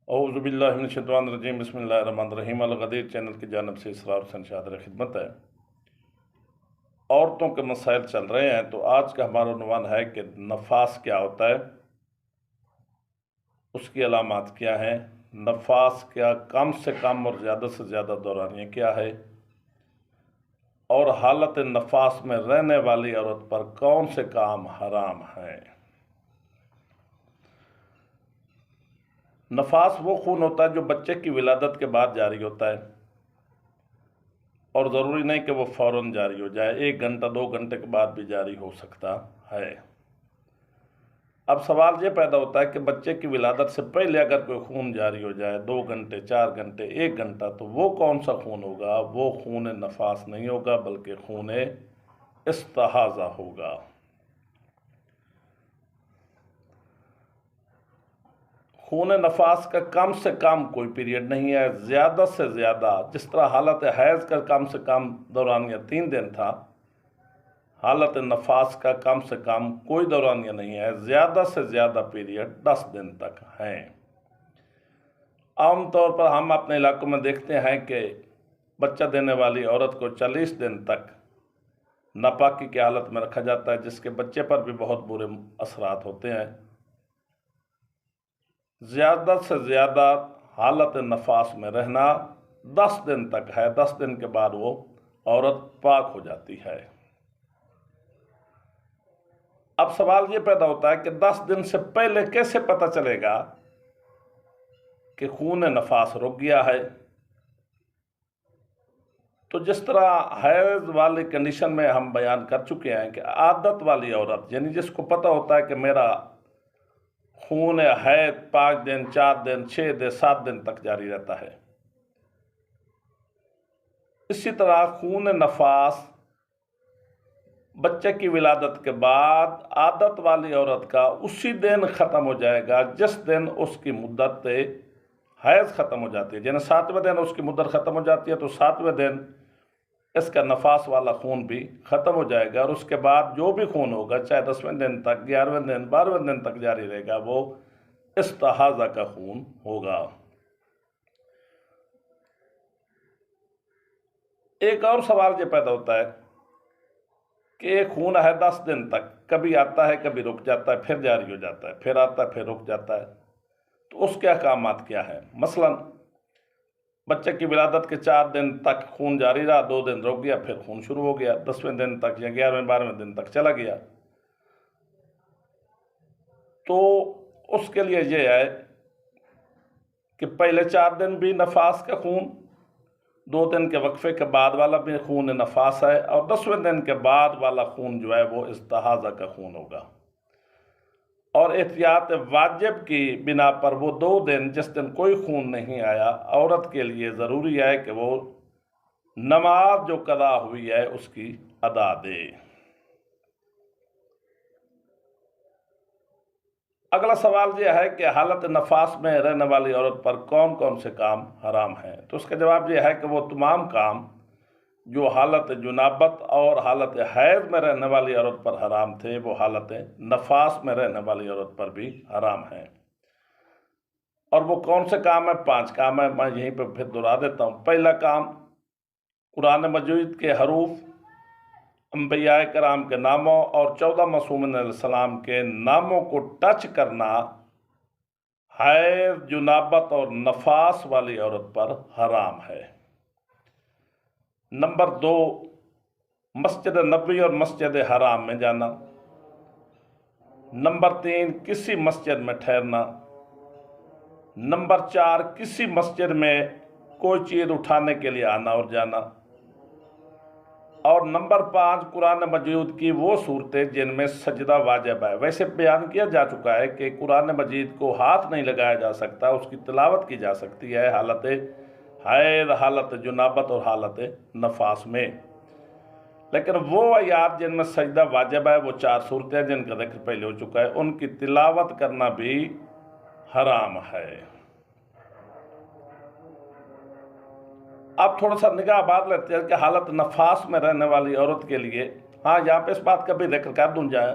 औज़ु बिल्लाहि मिनश शैतानिर रजीम बिस्मिल्लाहिर्रहमानिर्रहीम। अल-गदीर चैनल की जानिब से इसरार हुसैन शादर खिदमत है। औरतों के मसाइल चल रहे हैं, तो आज का हमारा उन्वान है कि नफास क्या होता है, उसकी अलामात क्या हैं, नफास क्या कम से कम और ज़्यादा से ज़्यादा दौरानिया क्या है, और हालत नफास में रहने वाली औरत पर कौन से काम हराम हैं। नफास वो खून होता है जो बच्चे की विलादत के बाद जारी होता है, और ज़रूरी नहीं कि वो फ़ौरन जारी हो जाए, 1 घंटा 2 घंटे के बाद भी जारी हो सकता है। अब सवाल ये पैदा होता है कि बच्चे की विलादत से पहले अगर कोई खून जारी हो जाए 2 घंटे 4 घंटे 1 घंटा, तो वो कौन सा खून होगा? वो खून नफास नहीं होगा, बल्कि खून इस्तिहाज़ा होगा। खून नफास का कम से कम कोई पीरियड नहीं है, ज़्यादा से ज़्यादा जिस तरह हालत हैज़ का कम से कम दौरानिया 3 दिन था, हालत नफास का कम से कम कोई दौरानिया नहीं है, ज़्यादा से ज़्यादा पीरियड 10 दिन तक हैं। आमतौर पर हम अपने इलाकों में देखते हैं कि बच्चा देने वाली औरत को 40 दिन तक नापाकी की हालत में रखा जाता है, जिसके बच्चे पर भी बहुत बुरे असरात होते हैं। ज़्यादा से ज़्यादा हालत नफास में रहना 10 दिन तक है, 10 दिन के बाद वो औरत पाक हो जाती है। अब सवाल ये पैदा होता है कि 10 दिन से पहले कैसे पता चलेगा कि खून नफास रुक गया है? तो जिस तरह हैज़ वाली कंडीशन में हम बयान कर चुके हैं कि आदत वाली औरत, यानी जिसको पता होता है कि मेरा खून हैज़ 5 दिन 4 दिन 6 दिन 7 दिन तक जारी रहता है, इसी तरह खून नफास बच्चे की विलादत के बाद आदत वाली औरत का उसी दिन ख़त्म हो जाएगा जिस दिन उसकी मुद्दत हैज़ ख़त्म हो जाती है। यानी 7वें दिन उसकी मुद्दत ख़त्म हो जाती है, तो 7वें दिन इसका नफास वाला खून भी ख़त्म हो जाएगा, और उसके बाद जो भी खून होगा, चाहे 10वें दिन तक 11वें दिन 12वें दिन तक जारी रहेगा, वो इस्तिहाज़ा का खून होगा। एक और सवाल ये पैदा होता है कि एक खून है 10 दिन तक, कभी आता है कभी रुक जाता है, फिर जारी हो जाता है, फिर आता है फिर रुक जाता है, तो उसके अहकामात क्या है? मसलन बच्चे की विलादत के 4 दिन तक खून जारी रहा, 2 दिन रुक गया, फिर खून शुरू हो गया, 10वें दिन तक या 11वें 12वें दिन तक चला गया, तो उसके लिए ये है कि पहले 4 दिन भी नफास का खून, 2 दिन के वक्फे के बाद वाला भी खून नफास है, और 10वें दिन के बाद वाला खून जो है वो इस्तिहाज़ा का खून होगा। और एहतियात वाजिब की बिना पर वो 2 दिन जिस दिन कोई खून नहीं आया, औरत के लिए ज़रूरी है कि वो नमाज जो कदा हुई है उसकी अदा दे। अगला सवाल यह है कि हालत नफास में रहने वाली औरत पर कौन कौन से काम हराम हैं? तो उसका जवाब यह है कि वो तमाम काम जो हालत जुनाबत और हालत हैज़ में रहने वाली औरत पर हराम थे, वो हालत नफास में रहने वाली औरत पर भी हराम हैं। और वो कौन से काम है? 5 काम है, मैं यहीं पर फिर दोहरा देता हूँ। पहला काम, कुरान मजीद के हरूफ, अंबिया कराम के नामों और 14 मासूमिन अलैहिस्सलाम के नामों को टच करना हैज़ जुनाबत और नफास वाली औरत पर हराम है। नंबर 2, मस्जिद नबवी और मस्जिद हराम में जाना। नंबर 3, किसी मस्जिद में ठहरना। नंबर 4, किसी मस्जिद में कोई चीज़ उठाने के लिए आना और जाना। और नंबर 5, कुरान मजीद की वो सूरतें जिनमें सजदा वाजिब है। वैसे बयान किया जा चुका है कि कुरान मजीद को हाथ नहीं लगाया जा सकता, उसकी तिलावत की जा सकती है हालत हैज़, हालत जुनाबत और हालत नफास में। लेकिन वो आयात जिनमें सजदा वाजिब है, वो 4 सूरतें जिनका जिक्र पहले हो चुका है, उनकी तिलावत करना भी हराम है। अब थोड़ा सा निगाह बात लेते हैं कि हालत नफास में रहने वाली औरत के लिए, हाँ यहाँ पे इस बात का भी जिक्र कर दूँ जाए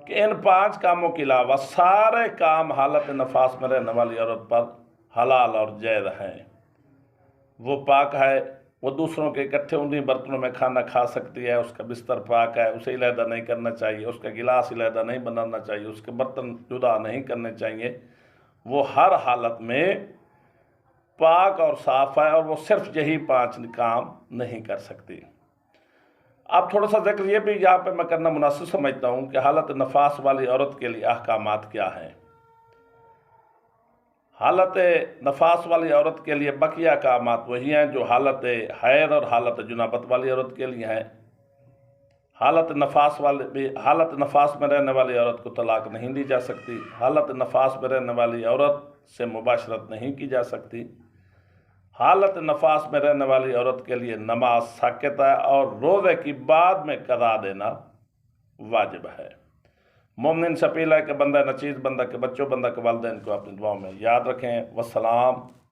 कि इन 5 कामों के अलावा सारे काम हालत नफास में रहने वाली औरत पर حلال اور جائز ہیں، وہ پاک ہے، وہ دوسروں کے اکٹھے انہیں برتنوں میں کھانا کھا سکتی ہے، اس کا بستر پاک ہے، اسے علیحدہ نہیں کرنا چاہیے، اس کا گلاس علیحدہ نہیں بنانا چاہیے، اس کے برتن جدا نہیں کرنے چاہیے، وہ ہر حالت میں پاک اور صاف ہے، اور وہ صرف یہی 5 کام نہیں کر سکتی۔ اب تھوڑا سا ذکر یہ بھی یہاں پہ میں کرنا مناسب سمجھتا ہوں کہ حالت نفاس والی عورت کے لیے احکامات کیا ہیں۔ حالت نفاس والی عورت کے لیے بقیہ احکامات وہی ہیں جو حالت حیض اور حالت جنابت والی عورت کے لیے ہیں۔ حالت نفاس میں رہنے والی عورت کو طلاق نہیں دی جا سکتی، حالت نفاس میں رہنے والی عورت سے مباشرت نہیں کی جا سکتی، حالت نفاس میں رہنے والی عورت کے لیے نماز ساقط ہے، اور روزے کی بعد میں قضا دینا واجب ہے۔ مومنین سے اپیل ہے کہ بندہ نچیز، بندہ کے بچوں، بندہ کے والدین کو اپنی دعاؤں میں یاد رکھیں۔ والسلام۔